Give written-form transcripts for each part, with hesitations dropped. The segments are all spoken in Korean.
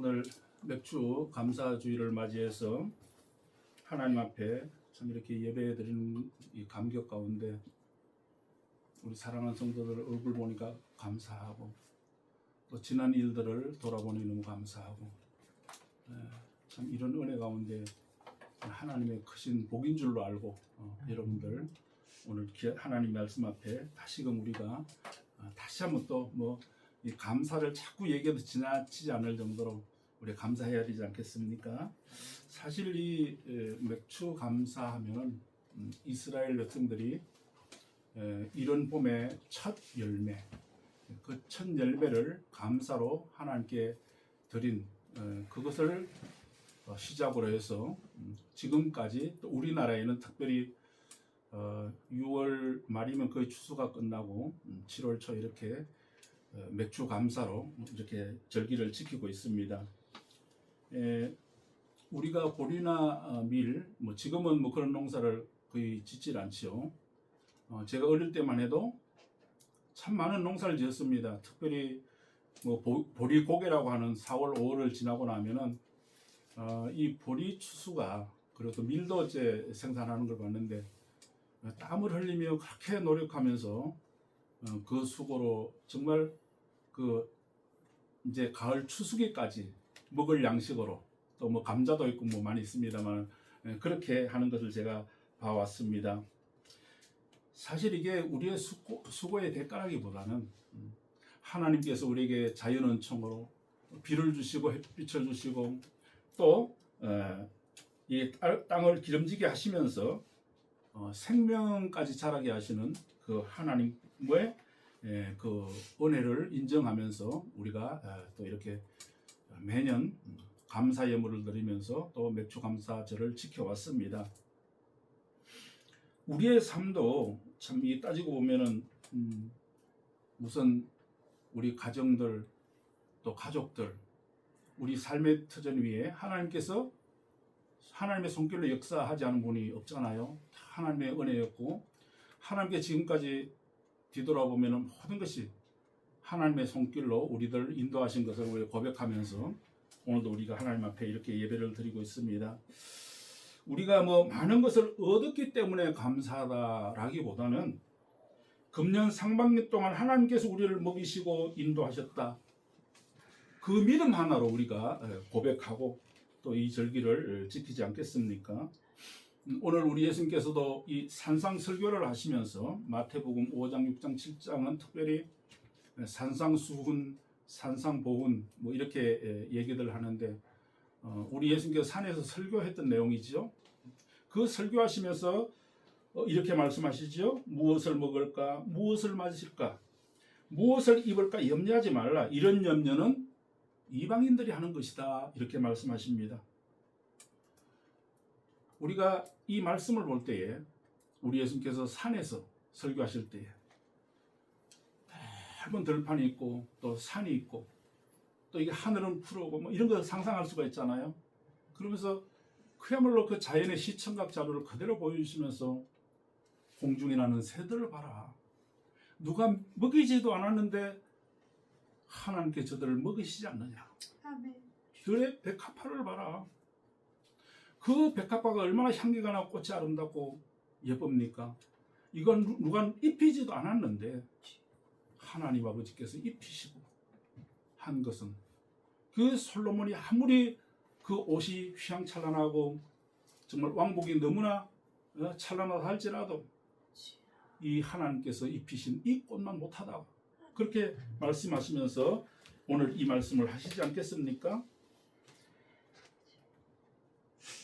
오늘 맥주 감사주의를 맞이해서 하나님 앞에 참 이렇게 예배드리는 이 감격 가운데 우리 사랑하는 성도들 얼굴 보니까 감사하고 또 지난 일들을 돌아보니 너무 감사하고 참 이런 은혜 가운데 하나님의 크신 복인 줄로 알고 여러분들 오늘 하나님 말씀 앞에 다시금 우리가 다시 한번 또 이 감사를 자꾸 얘기해도 지나치지 않을 정도로 우리 감사해야 되지 않겠습니까? 사실 이 맥주 감사하면 이스라엘 백성들이 이른 봄의 첫 열매, 그 첫 열매를 감사로 하나님께 드린 그것을 시작으로 해서 지금까지 또 우리나라에는 특별히 6월 말이면 거의 추수가 끝나고 7월 초 이렇게 맥주 감사로 이렇게 절기를 지키고 있습니다. 우리가 보리나 밀, 지금은 그런 농사를 거의 짓질 않지요. 제가 어릴 때만 해도 참 많은 농사를 지었습니다. 특별히 보리고개라고 하는 4월, 5월을 지나고 나면은 이 보리 추수가 그리고 또 밀도 이제 생산하는 걸 봤는데 땀을 흘리며 그렇게 노력하면서 그 수고로 정말 그 이제 가을 추수기까지 먹을 양식으로 또 감자도 있고 많이 있습니다만 그렇게 하는 것을 제가 봐왔습니다. 사실 이게 우리의 수고의 대가라기보다는 하나님께서 우리에게 자연은총으로 비를 주시고 햇빛을 주시고 또 이 땅을 기름지게 하시면서 생명까지 자라게 하시는 그 하나님의 그 은혜를 인정하면서 우리가 또 이렇게 매년 감사 예물을 드리면서 또 맥주 감사절을 지켜왔습니다. 우리의 삶도 참 이 따지고 보면은 우선 우리 가정들 또 가족들 우리 삶의 터전 위에 하나님께서 하나님의 손길로 역사하지 않은 분이 없잖아요. 하나님의 은혜였고 하나님께 지금까지 뒤돌아보면 모든 것이 하나님의 손길로 우리들 인도하신 것을 우리 고백하면서 오늘도 우리가 하나님 앞에 이렇게 예배를 드리고 있습니다. 우리가 많은 것을 얻었기 때문에 감사하다라기보다는 금년 상반기 동안 하나님께서 우리를 먹이시고 인도하셨다. 그 믿음 하나로 우리가 고백하고 또 이 절기를 지키지 않겠습니까? 오늘 우리 예수님께서도 이 산상설교를 하시면서 마태복음 5장, 6장, 7장은 특별히 산상수훈, 산상보훈 이렇게 얘기들 하는데 우리 예수님께서 산에서 설교했던 내용이죠. 그 설교하시면서 이렇게 말씀하시죠. 무엇을 먹을까? 무엇을 마실까? 무엇을 입을까? 염려하지 말라. 이런 염려는 이방인들이 하는 것이다. 이렇게 말씀하십니다. 우리가 이 말씀을 볼 때에 우리 예수님께서 산에서 설교하실 때에 넓은 들판이 있고 또 산이 있고 또 이게 하늘은 푸르고 이런 걸 상상할 수가 있잖아요. 그러면서 그야말로 그 자연의 시청각 자료를 그대로 보여주시면서 공중에 나는 새들을 봐라. 누가 먹이지도 않았는데 하나님께 저들을 먹이시지 않느냐. 아멘. 들의 백합화를 봐라. 그 백합화가 얼마나 향기가 나고 꽃이 아름답고 예쁩니까? 이건 누가 입히지도 않았는데 하나님 아버지께서 입히시고 한 것은 그 솔로몬이 아무리 그 옷이 휘황찬란하고 정말 왕복이 너무나 찬란하다 할지라도 이 하나님께서 입히신 이 꽃만 못하다. 그렇게 말씀하시면서 오늘 이 말씀을 하시지 않겠습니까?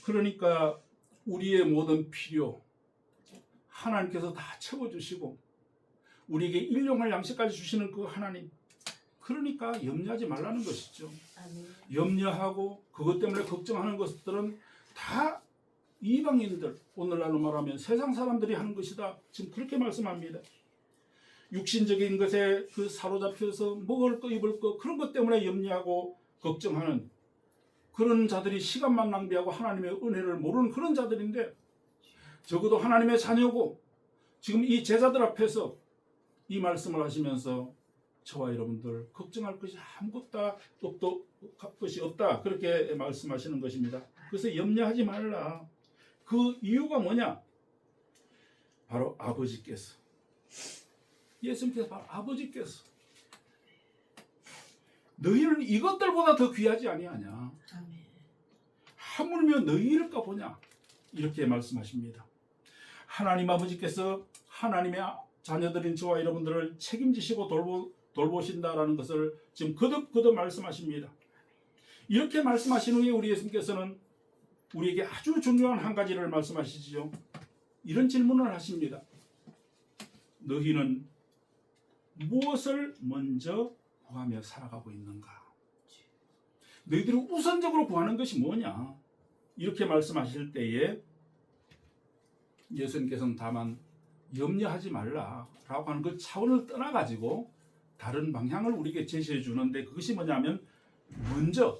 그러니까 우리의 모든 필요 하나님께서 다 채워주시고 우리에게 일용할 양식까지 주시는 그 하나님, 그러니까 염려하지 말라는 것이죠. 아멘. 염려하고 그것 때문에 걱정하는 것들은 다 이방인들, 오늘날로 말하면 세상 사람들이 하는 것이다. 지금 그렇게 말씀합니다. 육신적인 것에 그 사로잡혀서 먹을 거 입을 거 그런 것 때문에 염려하고 걱정하는 그런 자들이 시간만 낭비하고 하나님의 은혜를 모르는 그런 자들인데, 적어도 하나님의 자녀고 지금 이 제자들 앞에서 이 말씀을 하시면서 저와 여러분들 걱정할 것이 아무것도 것이 없다. 그렇게 말씀하시는 것입니다. 그래서 염려하지 말라. 그 이유가 뭐냐? 바로 아버지께서, 예수님께서 바로 아버지께서 너희는 이것들보다 더 귀하지 아니하냐? 하물며 너희일까 보냐? 이렇게 말씀하십니다. 하나님 아버지께서 하나님의 자녀들인 저와 여러분들을 책임지시고 돌보신다라는 것을 지금 거듭 말씀하십니다. 이렇게 말씀하신 후에 우리 예수님께서는 우리에게 아주 중요한 한 가지를 말씀하시죠. 이런 질문을 하십니다. 너희는 무엇을 먼저 구하며 살아가고 있는가? 너희들이 우선적으로 구하는 것이 뭐냐? 이렇게 말씀하실 때에 예수님께서는 다만 염려하지 말라라고 하는 그 차원을 떠나가지고 다른 방향을 우리에게 제시해 주는데, 그것이 뭐냐면 먼저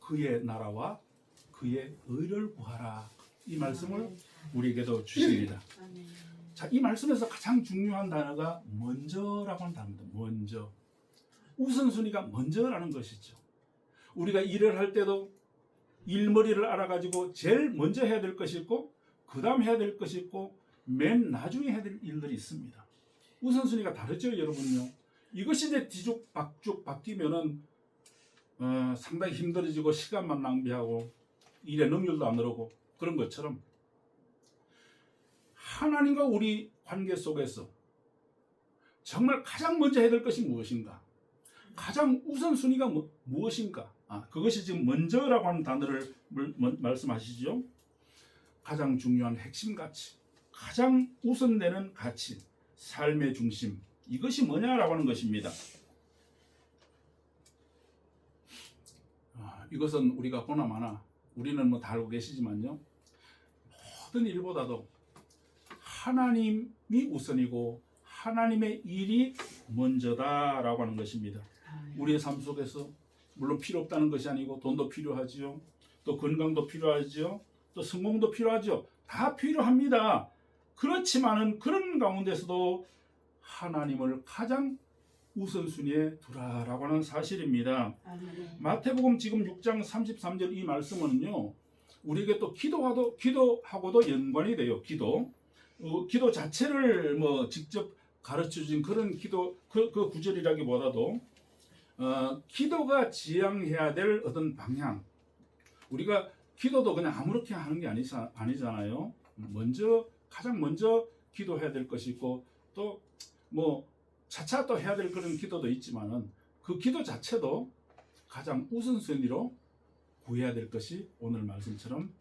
그의 나라와 그의 의를 구하라, 이 말씀을 우리에게도 주십니다. 자, 이 말씀에서 가장 중요한 단어가 먼저라고 하는 단어입니다. 먼저. 우선순위가 먼저라는 것이죠. 우리가 일을 할 때도 일머리를 알아가지고 제일 먼저 해야 될 것이 있고, 그 다음 해야 될 것이 있고, 맨 나중에 해야 될 일들이 있습니다. 우선순위가 다르죠, 여러분요. 이것이 이제 뒤죽박죽 바뀌면은 상당히 힘들어지고 시간만 낭비하고 일의 능률도 안 오르고 그런 것처럼, 하나님과 우리 관계 속에서 정말 가장 먼저 해야 될 것이 무엇인가? 가장 우선순위가 무엇인가? 그것이 지금 먼저라고 하는 단어를 말씀하시죠. 가장 중요한 핵심 가치, 가장 우선되는 가치, 삶의 중심, 이것이 뭐냐라고 하는 것입니다. 이것은 우리가 보나마나 우리는 다 알고 계시지만요, 모든 일보다도 하나님이 우선이고 하나님의 일이 먼저다라고 하는 것입니다. 우리의 삶 속에서 물론 필요 없다는 것이 아니고 돈도 필요하지요, 또 건강도 필요하지요, 또 성공도 필요하죠. 다 필요합니다. 그렇지만은 그런 가운데서도 하나님을 가장 우선순위에 두라라고 하는 사실입니다. 마태복음 지금 6장 33절 이 말씀은요, 우리에게 또 기도하고도 연관이 돼요. 기도 자체를 직접 가르쳐 준 그런 기도 그 구절이라기보다도 기도가 지향해야 될 어떤 방향, 우리가 기도도 그냥 아무렇게 하는 게 아니잖아요. 가장 먼저 기도해야 될 것이 있고, 또 차차 또 해야 될 그런 기도도 있지만은 그 기도 자체도 가장 우선순위로 구해야 될 것이 오늘 말씀처럼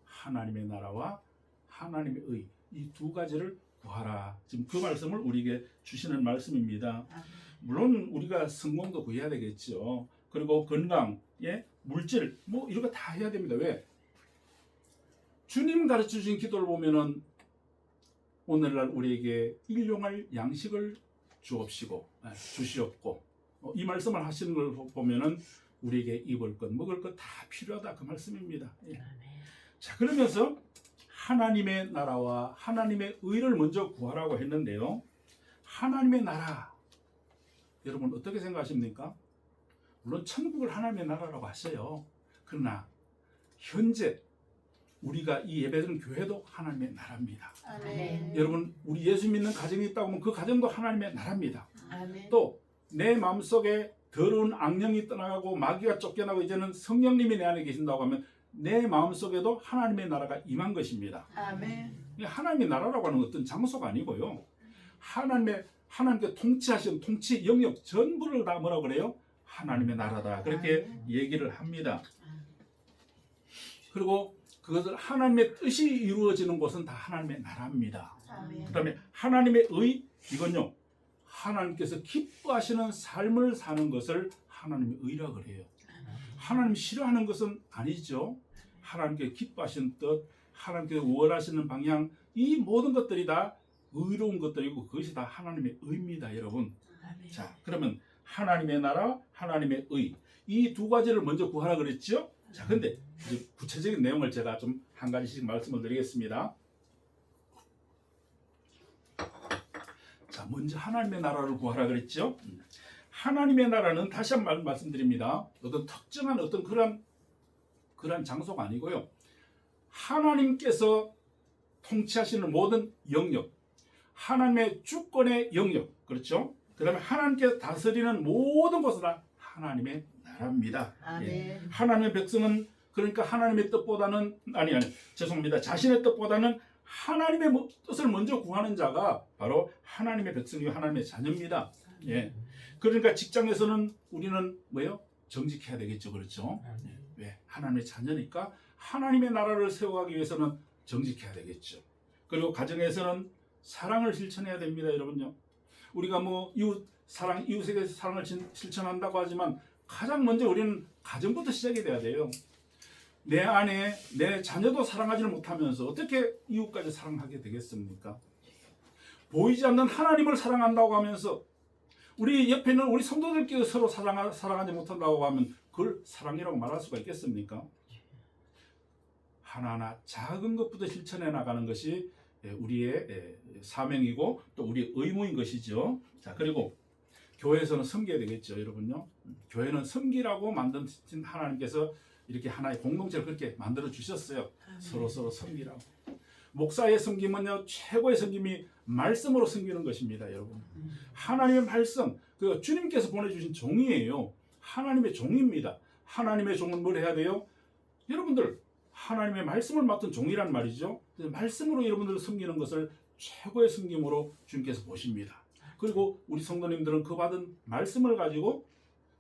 하나님의 나라와 하나님의 의, 이 두 가지를 구하라. 지금 그 말씀을 우리에게 주시는 말씀입니다. 물론 우리가 성공도 구해야 되겠죠. 그리고 건강, 물질, 이런 거 다 해야 됩니다. 왜? 주님 가르쳐 주신 기도를 보면은 오늘날 우리에게 일용할 양식을 주시옵고, 이 말씀을 하시는 걸 보면은 우리에게 입을 것, 먹을 것 다 필요하다, 그 말씀입니다. 자, 그러면서 하나님의 나라와 하나님의 의를 먼저 구하라고 했는데요. 하나님의 나라, 여러분 어떻게 생각하십니까? 물론 천국을 하나님의 나라라고 하셔요. 그러나 현재 우리가 이 예배드리는 교회도 하나님의 나라입니다. 아멘. 여러분, 우리 예수 믿는 가정이 있다고 하면 그 가정도 하나님의 나라입니다. 아멘. 또 내 마음속에 더러운 악령이 떠나가고 마귀가 쫓겨나고 이제는 성령님이 내 안에 계신다고 하면 내 마음속에도 하나님의 나라가 임한 것입니다. 아멘. 하나님의 나라라고 하는 어떤 장소가 아니고요, 하나님께 통치하신 통치 영역 전부를 다 뭐라고 그래요? 하나님의 나라다, 그렇게 얘기를 합니다. 그리고 그것을 하나님의 뜻이 이루어지는 곳은 다 하나님의 나라입니다. 그 다음에 하나님의 의, 이건요, 하나님께서 기뻐하시는 삶을 사는 것을 하나님의 의라고 그래요. 하나님 싫어하는 것은 아니죠. 하나님께 기뻐하시는 뜻, 하나님께서 원하시는 방향, 이 모든 것들이 다 의로운 것들이고 그것이 다 하나님의 의입니다, 여러분. 자, 그러면 하나님의 나라, 하나님의 의, 이 두 가지를 먼저 구하라 그랬죠. 자, 근데 이제 구체적인 내용을 제가 좀 한 가지씩 말씀을 드리겠습니다. 자, 먼저 하나님의 나라를 구하라 그랬죠. 하나님의 나라는 다시 한번 말씀드립니다. 어떤 특정한 어떤 그런 장소가 아니고요. 하나님께서 통치하시는 모든 영역, 하나님의 주권의 영역, 그렇죠? 그 다음에 하나님께서 다스리는 모든 것은 다 하나님의 나라입니다. 예. 하나님의 백성은 그러니까 하나님의 뜻보다는 죄송합니다. 자신의 뜻보다는 하나님의 뜻을 먼저 구하는 자가 바로 하나님의 백성이고 하나님의 자녀입니다. 예. 그러니까 직장에서는 우리는 뭐요? 정직해야 되겠죠, 그렇죠? 예. 왜? 하나님의 자녀니까 하나님의 나라를 세워가기 위해서는 정직해야 되겠죠. 그리고 가정에서는 사랑을 실천해야 됩니다, 여러분요. 우리가 뭐 이웃에게 사랑을 실천한다고 하지만 가장 먼저 우리는 가정부터 시작이 돼야 돼요. 내 아내, 내 자녀도 사랑하지를 못하면서 어떻게 이웃까지 사랑하게 되겠습니까? 보이지 않는 하나님을 사랑한다고 하면서 우리 옆에 있는 우리 성도들끼리 서로 사랑하지 못한다고 하면 그걸 사랑이라고 말할 수가 있겠습니까? 하나하나 작은 것부터 실천해 나가는 것이 우리의 사명이고 또 우리의 의무인 것이죠. 자, 그리고 교회에서는 섬겨야 되겠죠, 여러분요. 교회는 섬기라고 만드신 하나님께서 이렇게 하나의 공동체를 그렇게 만들어 주셨어요. 서로 섬기라고. 목사의 섬김은요, 최고의 섬김이 말씀으로 섬기는 것입니다, 여러분. 하나님의 말씀, 그 주님께서 보내주신 종이에요. 하나님의 종입니다. 하나님의 종은 뭘 해야 돼요? 여러분들 하나님의 말씀을 맡은 종이란 말이죠. 그래서 말씀으로 여러분들을 섬기는 것을 최고의 섬김으로 주님께서 보십니다. 그리고 우리 성도님들은 그 받은 말씀을 가지고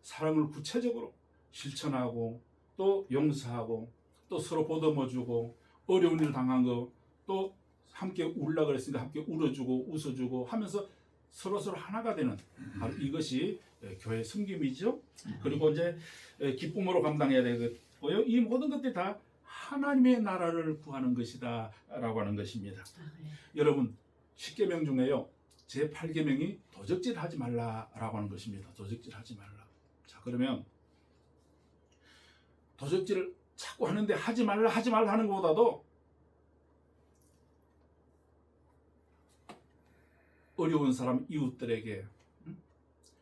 사랑을 구체적으로 실천하고 또 용서하고 또 서로 보듬어주고 어려운 일 당한 거 또 함께 울라 그랬으니까 함께 울어주고 웃어주고 하면서 서로 하나가 되는 바로 이것이 교회의 섬김이죠. 그리고 이제 기쁨으로 감당해야 되겠고요. 이 모든 것들이 다 하나님의 나라를 구하는 것이다 라고 하는 것입니다. 여러분 10계명 중에요 제8계명이 도적질 하지 말라라고 하는 것입니다. 도적질 하지 말라. 자, 그러면 도적질을 자꾸 하는데 하지 말라 하는 것보다도 어려운 사람 이웃들에게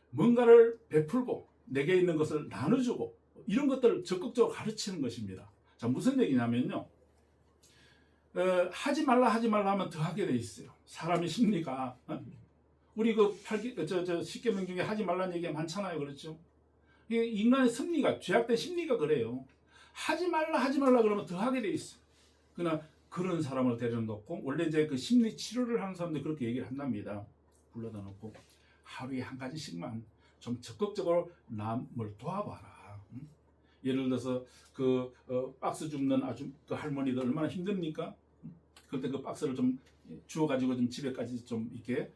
뭔가를 베풀고 내게 있는 것을 나눠주고 이런 것들을 적극적으로 가르치는 것입니다. 자, 무슨 얘기냐면요. 하지 말라 하면 더 하게 돼 있어요. 사람의 심리가. 우리 그 10계명 중에 하지 말라는 얘기가 많잖아요. 그렇죠? 인간의 심리가, 죄악된 심리가 그래요. 하지 말라 그러면 더 하게 돼 있어요. 그러나 그런 사람을 데려놓고 원래 이제 그 심리 치료를 하는 사람들이 그렇게 얘기를 한답니다. 불러다 놓고 하루에 한 가지씩만 좀 적극적으로 남을 도와봐라. 예를 들어서 그 박스 줍는 그 할머니들 얼마나 힘듭니까? 그때 그 박스를 좀 주워가지고 좀 집에까지 좀 이렇게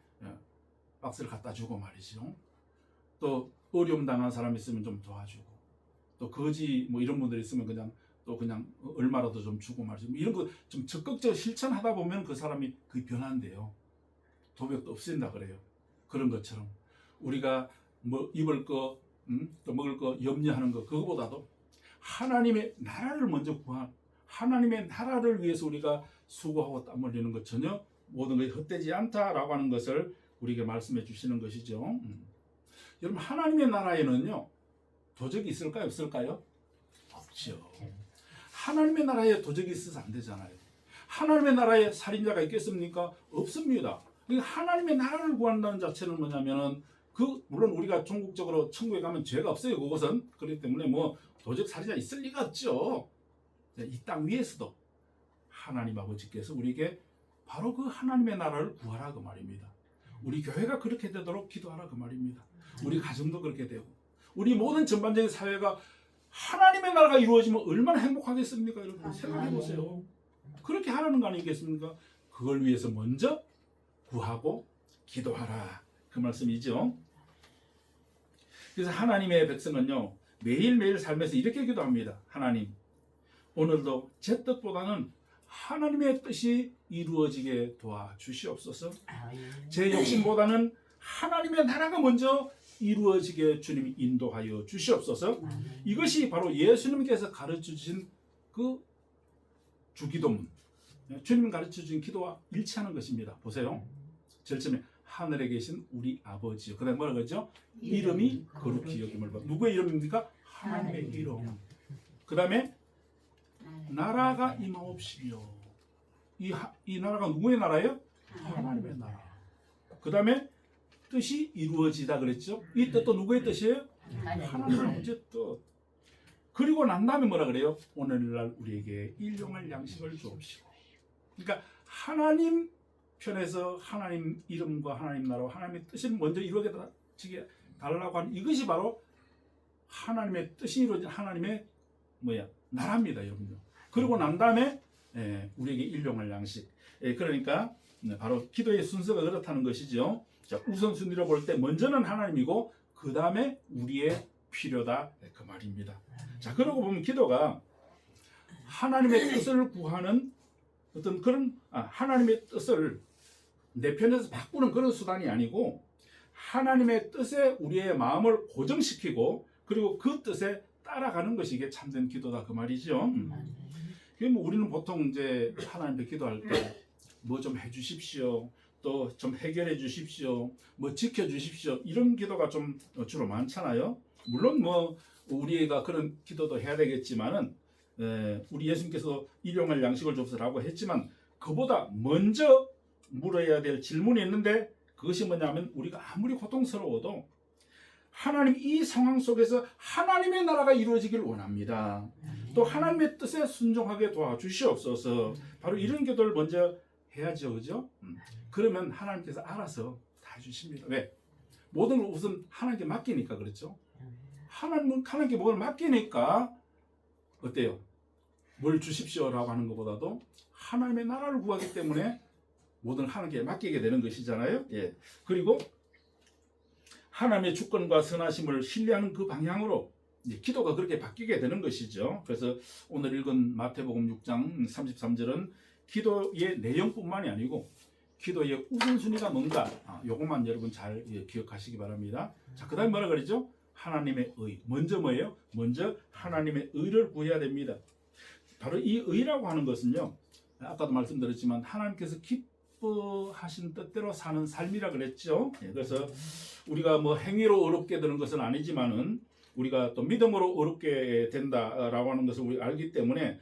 박스를 갖다 주고 말이죠. 또 어려움 당한 사람 있으면 좀 도와주고 또 거지 뭐 이런 분들 있으면 그냥 얼마라도 좀 주고 말이죠. 이런 거 좀 적극적으로 실천하다 보면 그 사람이 그 변한대요. 도벽도 없앤다 그래요. 그런 것처럼 우리가 뭐 입을 거, 또 먹을 거 염려하는 거 그거보다도 하나님의 나라를 먼저 구한 하나님의 나라를 위해서 우리가 수고하고 땀 흘리는 것 전혀 모든 것이 헛되지 않다라고 하는 것을 우리에게 말씀해 주시는 것이죠. 여러분 하나님의 나라에는요 도적이 있을까요? 없을까요? 없죠. 하나님의 나라에 도적이 있어서 안 되잖아요. 하나님의 나라에 살인자가 있겠습니까? 없습니다. 하나님의 나라를 구한다는 자체는 뭐냐면은 물론 우리가 종국적으로 천국에 가면 죄가 없어요. 그것은 그렇기 때문에 뭐 도적 살인자 있을 리가 없죠. 이 땅 위에서도 하나님 아버지께서 우리에게 바로 그 하나님의 나라를 구하라 그 말입니다. 우리 교회가 그렇게 되도록 기도하라 그 말입니다. 우리 가정도 그렇게 되고 우리 모든 전반적인 사회가 하나님의 나라가 이루어지면 얼마나 행복하겠습니까? 여러분 생각해 보세요. 그렇게 하라는 거 아니겠습니까? 그걸 위해서 먼저 구하고 기도하라 그 말씀이죠. 그래서 하나님의 백성은요 매일매일 삶에서 이렇게 기도합니다. 하나님 오늘도 제 뜻보다는 하나님의 뜻이 이루어지게 도와주시옵소서. 제 욕심보다는 하나님의 나라가 먼저 이루어지게 주님이 인도하여 주시옵소서. 이것이 바로 예수님께서 가르쳐주신 그 주기도문 주님 가르쳐주신 기도와 일치하는 것입니다. 보세요. 제일 처음에 하늘에 계신 우리 아버지요. 그다음에 뭐라 그러죠? 이름이 거룩히 여김을 받. 누구의 이름입니까? 하나님의 이름. 그다음에 나라가 임하옵시며. 이 나라가 누구의 나라예요? 하나님의 나라. 그다음에 뜻이 이루어지다 그랬죠? 이 뜻도 누구의 뜻이에요? 하나님 아버지의 뜻. 그리고 난 다음에 뭐라 그래요? 오늘날 우리에게 일용할 양식을 주옵시고. 그러니까 하나님 편에서 하나님 이름과 하나님 나라와 하나님의 뜻을 먼저 이루어지게 달라고 하는 이것이 바로 하나님의 뜻이 이루어진 하나님의 나라입니다, 여러분요. 그리고 난 다음에 우리에게 일용할 양식. 그러니까 바로 기도의 순서가 그렇다는 것이죠. 자, 우선순위로 볼 때 먼저는 하나님이고 그 다음에 우리의 필요다 그 말입니다. 자, 그러고 보면 기도가 하나님의 뜻을 구하는 어떤 그런 하나님의 뜻을 내 편에서 바꾸는 그런 수단이 아니고 하나님의 뜻에 우리의 마음을 고정시키고 그리고 그 뜻에 따라가는 것이 이게 참된 기도다 그 말이죠. 뭐 우리는 보통 이제 하나님께 기도할 때 뭐 좀 해주십시오, 또 좀 해결해 주십시오, 뭐 지켜 주십시오 이런 기도가 좀 주로 많잖아요. 물론 뭐 우리가 그런 기도도 해야 되겠지만은 우리 예수님께서 일용할 양식을 줍시라고 했지만 그보다 먼저 물어야 될 질문이 있는데 그것이 뭐냐면 우리가 아무리 고통스러워도 하나님 이 상황 속에서 하나님의 나라가 이루어지길 원합니다. 또 하나님의 뜻에 순종하게 도와주시옵소서. 바로 이런 기도를 먼저 해야죠, 그죠? 그러면 하나님께서 알아서 다 해주십니다. 왜? 모든 걸 우선 하나님께 맡기니까 그렇죠. 하나님께 뭘 맡기니까 어때요? 뭘 주십시오라고 하는 것보다도 하나님의 나라를 구하기 때문에 모든 하나님께 맡기게 되는 것이잖아요. 예. 그리고 하나님의 주권과 선하심을 신뢰하는 그 방향으로 기도가 그렇게 바뀌게 되는 것이죠. 그래서 오늘 읽은 마태복음 6장 33절은 기도의 내용뿐만이 아니고 기도의 우선순위가 뭔가 요것만 여러분 잘 기억하시기 바랍니다. 자, 그 다음에 뭐라 그러죠? 하나님의 의. 먼저 뭐예요? 먼저 하나님의 의를 구해야 됩니다. 바로 이 의라고 하는 것은요, 아까도 말씀드렸지만 하나님께서 기뻐하신 뜻대로 사는 삶이라 그랬죠. 그래서 우리가 뭐 행위로 어렵게 되는 것은 아니지만은 우리가 또 믿음으로 어렵게 된다라고 하는 것을 우리가 알기 때문에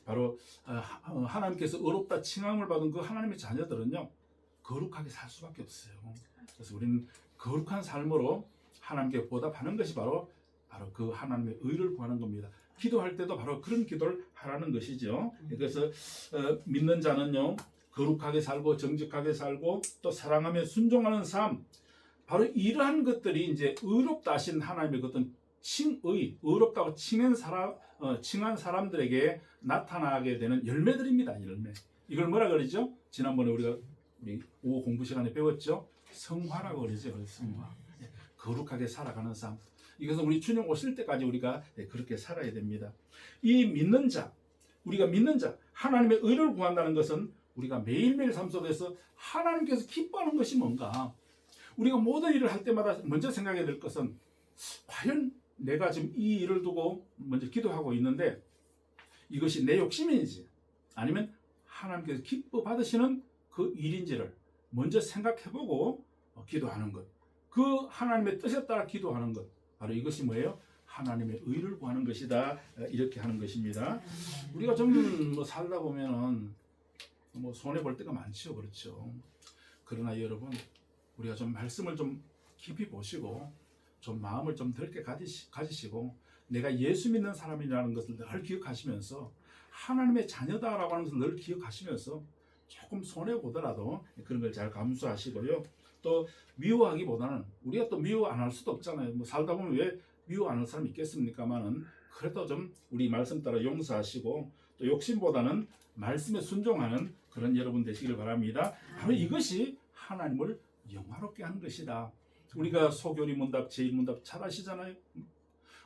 바로 하나님께서 어렵다 칭함을 받은 그 하나님의 자녀들은요 거룩하게 살 수밖에 없어요. 그래서 우리는 거룩한 삶으로 하나님께 보답하는 것이 바로 그 하나님의 의를 구하는 겁니다. 기도할 때도 바로 그런 기도를 하라는 것이죠. 그래서 믿는 자는요 거룩하게 살고 정직하게 살고 또 사랑하며 순종하는 삶, 바로 이러한 것들이 이제 의롭다 하신 하나님의 어떤 의롭다고 칭한 사람들에게 나타나게 되는 열매들입니다. 열매. 이걸 뭐라 그러죠? 지난번에 우리 오후 공부 시간에 배웠죠? 성화라고 그러죠. 성화. 거룩하게 살아가는 삶. 이것은 우리 주님 오실 때까지 우리가 그렇게 살아야 됩니다. 이 믿는 자, 우리가 믿는 자, 하나님의 의를 구한다는 것은 우리가 매일매일 삶 속에서 하나님께서 기뻐하는 것이 뭔가, 우리가 모든 일을 할 때마다 먼저 생각해야 될 것은 과연 내가 지금 이 일을 두고 먼저 기도하고 있는데 이것이 내 욕심인지 아니면 하나님께서 기뻐 받으시는 그 일인지를 먼저 생각해보고 기도하는 것, 그 하나님의 뜻에 따라 기도하는 것, 바로 이것이 뭐예요? 하나님의 의를 구하는 것이다. 이렇게 하는 것입니다. 우리가 좀 뭐 살다 보면은 뭐 손해 볼 때가 많죠, 그렇죠. 그러나 여러분, 우리가 좀 말씀을 좀 깊이 보시고 좀 마음을 좀 넓게 가지시고 내가 예수 믿는 사람이라는 것을 늘 기억하시면서 하나님의 자녀다라고 하는 것을 늘 기억하시면서 조금 손해 보더라도 그런 걸 잘 감수하시고요. 또 미워하기보다는 우리가 또 미워 안 할 수도 없잖아요. 뭐 살다 보면 왜 미워 안 할 사람이 있겠습니까만은 그래도 좀 우리 말씀 따라 용서하시고 또 욕심보다는 말씀에 순종하는 그런 여러분 되시길 바랍니다. 바로 이것이 하나님을 영화롭게 하는 것이다. 우리가 소교리 문답, 제1문답 잘 아시잖아요.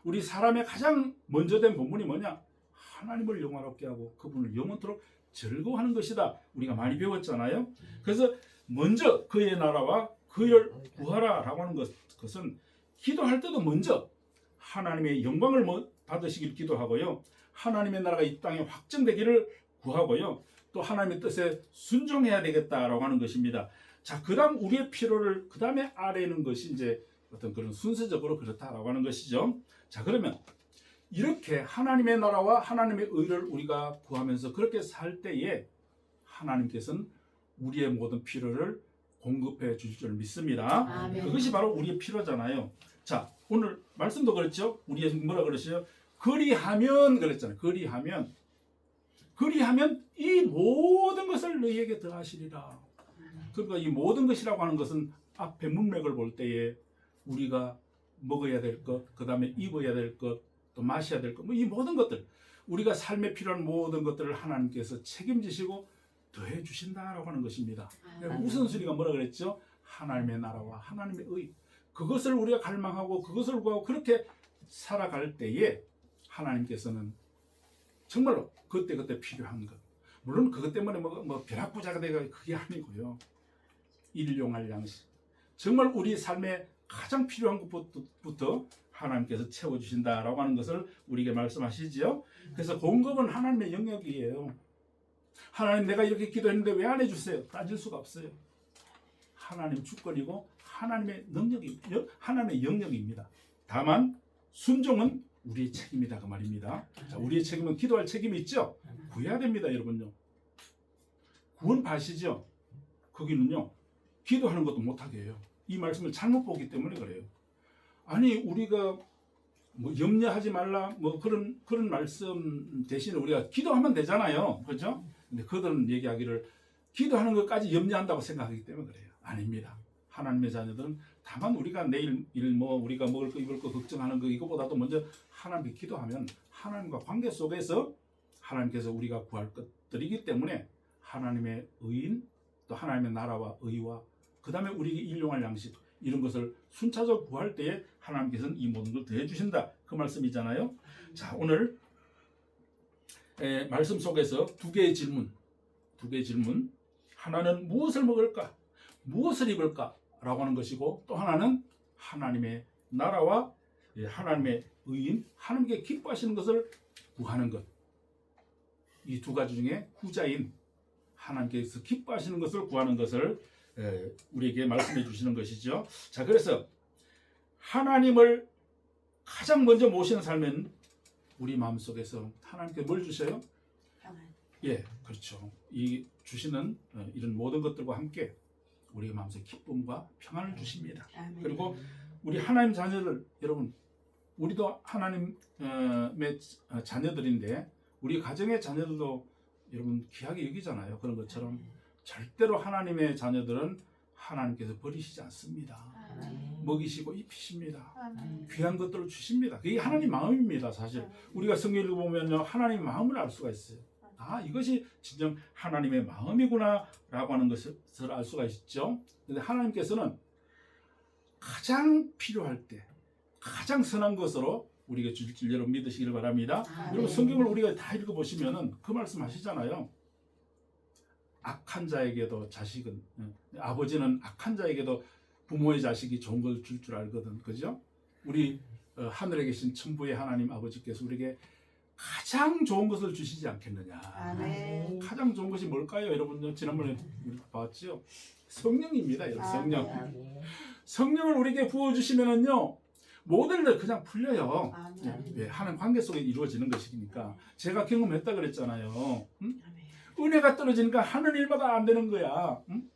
우리 사람의 가장 먼저 된 본문이 뭐냐? 하나님을 영화롭게 하고 그분을 영원토록 즐거워하는 것이다. 우리가 많이 배웠잖아요. 그래서 먼저 그의 나라와 그를 구하라 라고 하는 것은 기도할 때도 먼저 하나님의 영광을 받으시길 기도하고요. 하나님의 나라가 이 땅에 확정되기를 구하고요. 또 하나님의 뜻에 순종해야 되겠다라고 하는 것입니다. 자, 그다음 우리의 필요를 그다음에 아뢰는 것이 이제 어떤 그런 순서적으로 그렇다라고 하는 것이죠. 자, 그러면 이렇게 하나님의 나라와 하나님의 의를 우리가 구하면서 그렇게 살 때에 하나님께서는 우리의 모든 필요를 공급해 주실 줄 믿습니다. 아멘. 그것이 바로 우리의 필요잖아요. 자, 오늘 말씀도 그랬죠. 우리의 뭐라 그러시죠? 그리하면 그랬잖아요. 그리하면 이 모든 것을 너희에게 더하시리라. 그러니까 이 모든 것이라고 하는 것은 앞에 문맥을 볼 때에 우리가 먹어야 될 것, 그 다음에 입어야 될 것, 또 마셔야 될 것, 뭐 이 모든 것들, 우리가 삶에 필요한 모든 것들을 하나님께서 책임지시고 더해 주신다라고 하는 것입니다. 우선순위가 뭐라 그랬죠? 하나님의 나라와 하나님의 의, 그것을 우리가 갈망하고 그것을 구하고 그렇게 살아갈 때에 하나님께서는 정말로 그때 필요한 것, 물론 그것 때문에 뭐 벼락부자가 되가 그게 아니고요. 일용할 양식, 정말 우리 삶에 가장 필요한 것부터 하나님께서 채워주신다라고 하는 것을 우리에게 말씀하시지요. 그래서 공급은 하나님의 영역이에요. 하나님, 내가 이렇게 기도했는데 왜 안 해주세요? 따질 수가 없어요. 하나님 주권이고 하나님의 영역입니다. 다만 순종은 우리의 책임이다 그 말입니다. 자, 우리의 책임은 기도할 책임이 있죠. 구해야 됩니다, 여러분요. 구원 파시죠. 거기는요, 기도하는 것도 못하게 해요. 이 말씀을 잘못 보기 때문에 그래요. 아니, 우리가 뭐 염려하지 말라 뭐 그런 말씀 대신에 우리가 기도하면 되잖아요, 그렇죠? 근데 그들은 얘기하기를 기도하는 것까지 염려한다고 생각하기 때문에 그래요. 아닙니다. 하나님의 자녀들은 다만 우리가 내일 뭐 우리가 먹을 거 입을 거 걱정하는 거 이거보다도 먼저 하나님께 기도하면 하나님과 관계 속에서 하나님께서 우리가 구할 것들이기 때문에 하나님의 의인, 또 하나님의 나라와 의와 그 다음에 우리에게 일용할 양식, 이런 것을 순차적으로 구할 때에 하나님께서는 이 모든 걸 더해 주신다 그 말씀이잖아요. 자, 오늘 말씀 속에서 두 개의 질문, 하나는 무엇을 먹을까, 무엇을 입을까 라고 하는 것이고, 또 하나는 하나님의 나라와 하나님의 의인, 하나님께 기뻐하시는 것을 구하는 것. 이 두 가지 중에 후자인 하나님께서 기뻐하시는 것을 구하는 것을 우리에게 말씀해 주시는 것이죠. 자, 그래서 하나님을 가장 먼저 모시는 삶은 우리 마음속에서 하나님께 뭘 주셔요? 평안. 예, 그렇죠. 이 주시는 이런 모든 것들과 함께 우리 마음속에 기쁨과 평안을 주십니다. 아멘. 그리고 우리 하나님 자녀들, 여러분, 우리도 하나님의 자녀들인데 우리 가정의 자녀들도 여러분 귀하게 여기잖아요. 그런 것처럼 절대로 하나님의 자녀들은 하나님께서 버리시지 않습니다. 아멘. 먹이시고 입히십니다. 아멘. 귀한 것들을 주십니다. 그게 하나님 마음입니다. 사실 우리가 성경을 보면요, 하나님 마음을 알 수가 있어요. 아, 이것이 진정 하나님의 마음이구나 라고 하는 것을 알 수가 있죠. 근데 하나님께서는 가장 필요할 때 가장 선한 것으로 우리가 주실 줄 여러분 믿으시기를 바랍니다. 여러분, 성경을 우리가 다 읽어보시면은 그 말씀 하시잖아요. 악한 자에게도 자식은, 아버지는 악한 자에게도 부모의 자식이 좋은 걸 줄 줄 알거든. 그죠? 우리 하늘에 계신 천부의 하나님 아버지께서 우리에게 가장 좋은 것을 주시지 않겠느냐. 아멘. 가장 좋은 것이 뭘까요? 여러분, 지난번에 우리 봤죠? 성령입니다. 여러분, 성령. 아멘. 성령을 우리에게 부어주시면은요, 모든 일 그냥 풀려요. 아멘. 예, 하는 관계 속에 이루어지는 것이니까. 제가 경험했다 그랬잖아요. 응? 아멘. 은혜가 떨어지니까 하는 일마다 안 되는 거야. 응?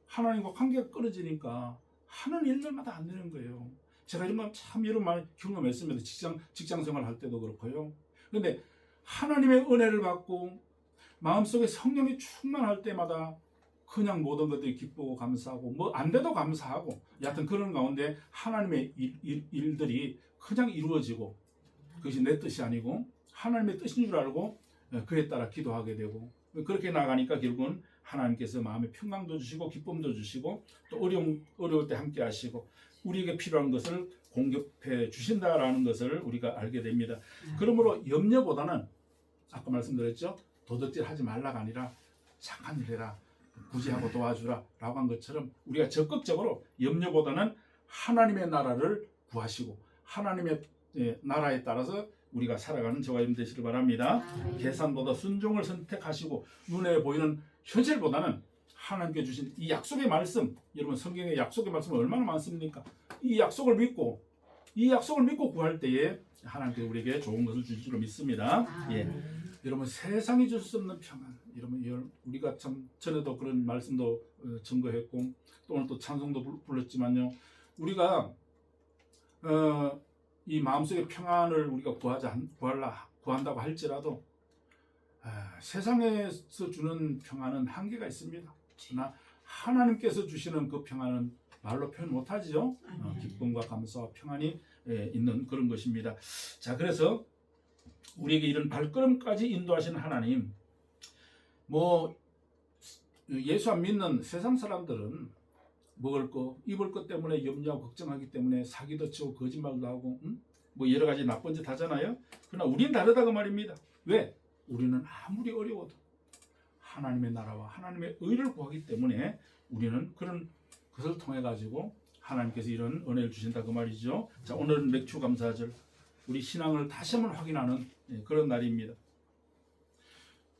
하나님과 관계가 끊어지니까 하는 일들마다 안 되는 거예요. 제가 이런 거 참 여러 많이 경험했습니다. 직장 생활 할 때도 그렇고요. 그런데 하나님의 은혜를 받고 마음속에 성령이 충만할 때마다 그냥 모든 것들이 기쁘고 감사하고 뭐 안 돼도 감사하고 여하튼 그런 가운데 하나님의 일들이 그냥 이루어지고, 그것이 내 뜻이 아니고 하나님의 뜻인 줄 알고 그에 따라 기도하게 되고, 그렇게 나가니까 결국은 하나님께서 마음의 평강도 주시고 기쁨도 주시고 또 어려울 때 함께 하시고 우리에게 필요한 것을 공급해 주신다라는 것을 우리가 알게 됩니다. 그러므로 염려보다는 아까 말씀드렸죠, 도덕질 하지 말라가 아니라 착한 일 해라, 구제하고 도와주라 라고 한 것처럼 우리가 적극적으로 염려보다는 하나님의 나라를 구하시고 하나님의 나라에 따라서 우리가 살아가는 저와 여러분 되시길 바랍니다. 계산보다 순종을 선택하시고 눈에 보이는 현실보다는 하나님께 주신 이 약속의 말씀, 여러분 성경의 약속의 말씀은 얼마나 많습니까? 이 약속을 믿고 구할 때에 하나님께 우리에게 좋은 것을 주실 줄 믿습니다. 예. 여러분 세상이 줄 수 없는 평안. 여러분 우리가 참 전에도 그런 말씀도 증거했고 또 오늘 또 찬송도 불렀지만요. 우리가 이 마음속의 평안을 우리가 구한다고 할지라도 세상에서 주는 평안은 한계가 있습니다. 그러나 하나님께서 주시는 그 평안은 말로 표현 못하죠. 기쁨과 감사와 평안이 있는 그런 것입니다. 자, 그래서 우리에게 이런 발걸음까지 인도하시는 하나님, 뭐 예수 안 믿는 세상 사람들은 먹을 거, 입을 것 때문에 염려하고 걱정하기 때문에 사기도 치고 거짓말도 하고 뭐 여러 가지 나쁜 짓 하잖아요. 그러나 우리는 다르다고 말입니다. 왜? 우리는 아무리 어려워도 하나님의 나라와 하나님의 의를 구하기 때문에 우리는 그런 것을 통해 가지고 하나님께서 이런 은혜를 주신다 그 말이죠. 자, 오늘은 맥주 감사절, 우리 신앙을 다시 한번 확인하는 그런 날입니다.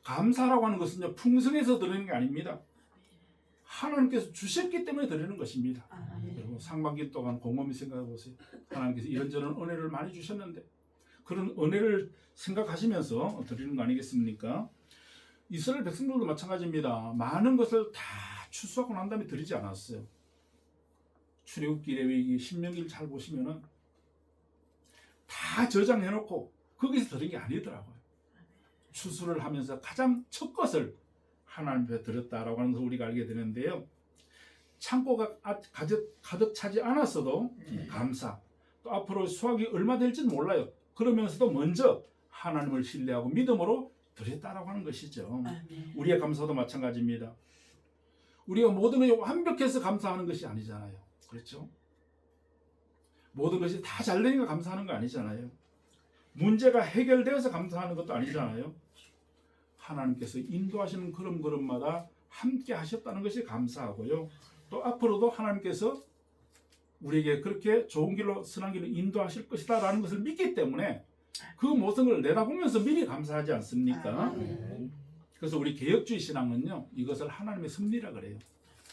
감사라고 하는 것은요, 풍성해서 드리는 게 아닙니다. 하나님께서 주셨기 때문에 드리는 것입니다. 여러분 상반기 동안 곰곰이 생각해 보세요. 하나님께서 이런저런 은혜를 많이 주셨는데 그런 은혜를 생각하시면서 드리는 거 아니겠습니까? 이스라엘 백성들도 마찬가지입니다. 많은 것을 다 추수하고 난 다음에 드리지 않았어요. 출애굽기, 레위기, 신명기를 잘 보시면은 다 저장해놓고 거기서 드린 게 아니더라고요. 추수를 하면서 가장 첫 것을 하나님 앞에 드렸다라고 하는 것을 우리가 알게 되는데요. 창고가 가득 차지 않았어도 감사, 또 앞으로 수확이 얼마 될지는 몰라요. 그러면서도 먼저 하나님을 신뢰하고 믿음으로 드렸다라고 하는 것이죠. 우리의 감사도 마찬가지입니다. 우리가 모든 것이 완벽해서 감사하는 것이 아니잖아요. 그렇죠? 모든 것이 다 잘 되니까 감사하는 거 아니잖아요. 문제가 해결되어서 감사하는 것도 아니잖아요. 하나님께서 인도하시는 걸음걸음마다 함께 하셨다는 것이 감사하고요. 또 앞으로도 하나님께서 우리에게 그렇게 좋은 길로 선한 길로 인도하실 것이다 라는 것을 믿기 때문에 그 모든 걸 내다보면서 미리 감사하지 않습니까? 그래서 우리 개혁주의 신앙은요, 이것을 하나님의 섭리라 그래요.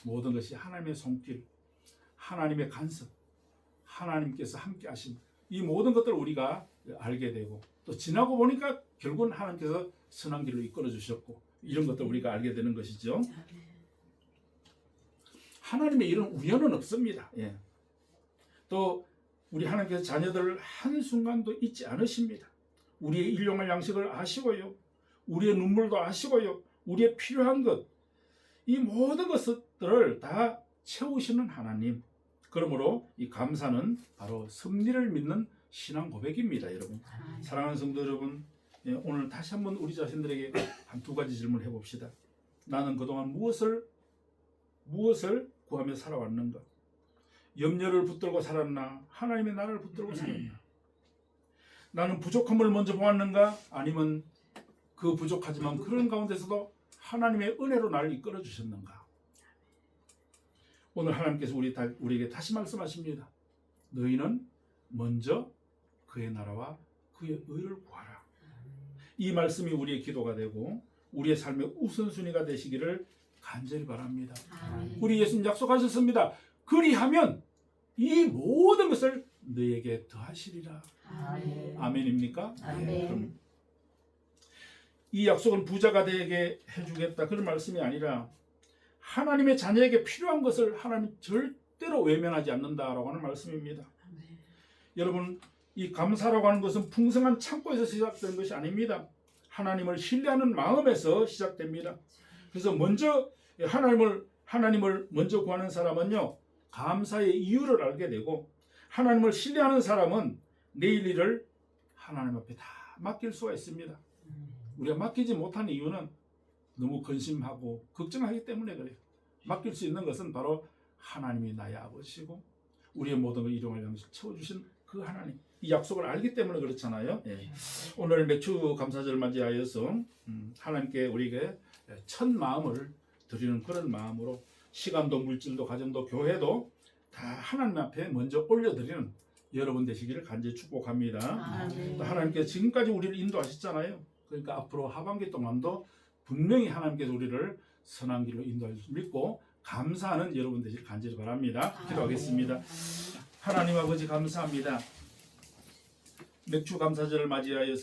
모든 것이 하나님의 손길, 하나님의 간섭, 하나님께서 함께 하신 이 모든 것들을 우리가 알게 되고 또 지나고 보니까 결국은 하나님께서 선한 길로 이끌어 주셨고 이런 것들 우리가 알게 되는 것이죠. 하나님의 이런 우연은 없습니다. 예. 또 우리 하나님께서 자녀들을 한순간도 잊지 않으십니다. 우리의 일용할 양식을 아시고요. 우리의 눈물도 아시고요. 우리의 필요한 것, 이 모든 것들을 다 채우시는 하나님. 그러므로 이 감사는 바로 섭리를 믿는 신앙 고백입니다, 여러분. 사랑하는 성도 여러분, 오늘 다시 한번 우리 자신들에게 한 두 가지 질문을 해봅시다. 나는 그동안 무엇을 구하며 살아왔는가? 염려를 붙들고 살았나? 하나님의 나라를 붙들고 살았나? 나는 부족함을 먼저 보았는가? 아니면 그 부족하지만 그런 가운데서도 하나님의 은혜로 나를 이끌어 주셨는가? 오늘 하나님께서 우리에게 다시 말씀하십니다. 너희는 먼저 그의 나라와 그의 의를 구하라. 이 말씀이 우리의 기도가 되고 우리의 삶의 우선순위가 되시기를 간절히 바랍니다. 우리 예수님 약속하셨습니다. 그리하면 이 모든 것을 너에게 더하시리라. 아멘입니까? 아멘. 그럼 이 약속은 부자가 되게 해주겠다 그런 말씀이 아니라 하나님의 자녀에게 필요한 것을 하나님 절대로 외면하지 않는다라고 하는 말씀입니다. 여러분, 이 감사라고 하는 것은 풍성한 창고에서 시작되는 것이 아닙니다. 하나님을 신뢰하는 마음에서 시작됩니다. 그래서 먼저 하나님을 먼저 구하는 사람은요, 감사의 이유를 알게 되고 하나님을 신뢰하는 사람은 내일 일을 하나님 앞에 다 맡길 수가 있습니다. 우리가 맡기지 못한 이유는 너무 근심하고 걱정하기 때문에 그래요. 맡길 수 있는 것은 바로 하나님이 나의 아버지시고 우리의 모든 걸 일용할 양식 채워주신 그 하나님, 이 약속을 알기 때문에 그렇잖아요. 예. 오늘 맥주 감사절 맞이하여서 하나님께 우리에게 첫 마음을 드리는 그런 마음으로 시간도 물질도 가정도 교회도 다 하나님 앞에 먼저 올려드리는 여러분 되시기를 간절히 축복합니다. 또 하나님께서 지금까지 우리를 인도하셨잖아요. 그러니까 앞으로 하반기 동안도 분명히 하나님께서 우리를 선한 길로 인도할 줄 믿고 감사하는 여러분 되시길 간절히 바랍니다. 아멘. 기도하겠습니다. 아멘. 하나님 아버지 감사합니다. 맥주 감사절을 맞이하여